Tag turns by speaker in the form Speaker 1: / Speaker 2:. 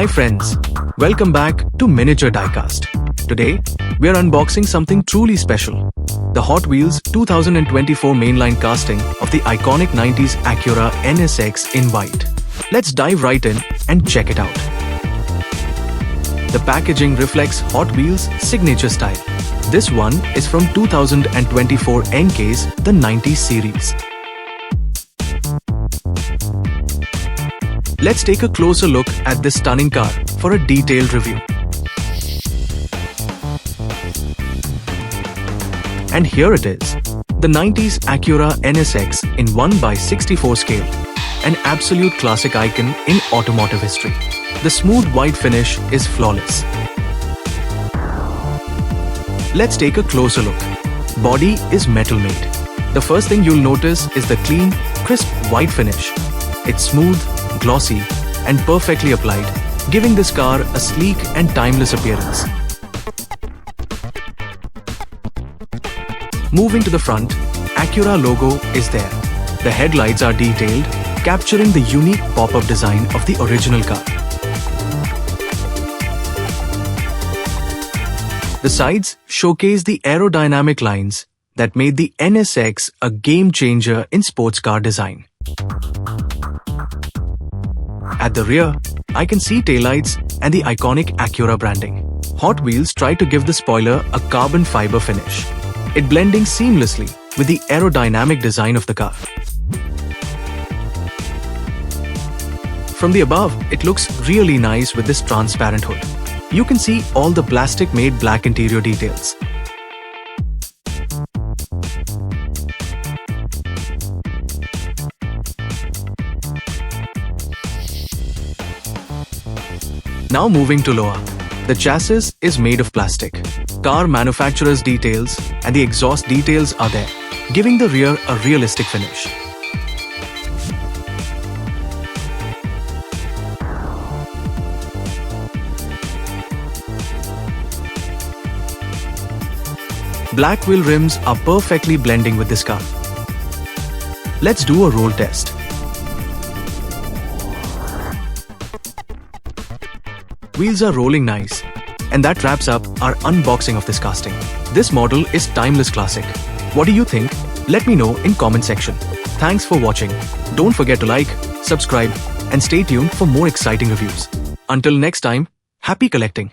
Speaker 1: Hi friends, welcome back to Miniature Diecast. Today, we are unboxing something truly special. The Hot Wheels 2024 mainline casting of the iconic 90s Acura NSX in white. Let's dive right in and check it out. The packaging reflects Hot Wheels' signature style. This one is from 2024 NK's The 90s series. Let's take a closer look at this stunning car for a detailed review. And here it is, the 90s Acura NSX in 1/64 scale, an absolute classic icon in automotive history. The smooth white finish is flawless. Let's take a closer look. Body is metal made. The first thing you'll notice is the clean, crisp white finish. It's smooth, glossy, and perfectly applied, giving this car a sleek and timeless appearance. Moving to the front, Acura logo is there. The headlights are detailed, capturing the unique pop-up design of the original car. The sides showcase the aerodynamic lines that made the NSX a game-changer in sports car design. At the rear, I can see taillights and the iconic Acura branding. Hot Wheels tried to give the spoiler a carbon fiber finish, it blending seamlessly with the aerodynamic design of the car. From the above, it looks really nice with this transparent hood. You can see all the plastic-made black interior details. Now moving to lower. The chassis is made of plastic. Car manufacturer's details and the exhaust details are there, giving the rear a realistic finish. Black wheel rims are perfectly blending with this car. Let's do a roll test. Wheels are rolling nice. And that wraps up our unboxing of this casting. This model is timeless classic. What do you think? Let me know in comment section. Thanks for watching. Don't forget to like, subscribe, and stay tuned for more exciting reviews. Until next time, happy collecting.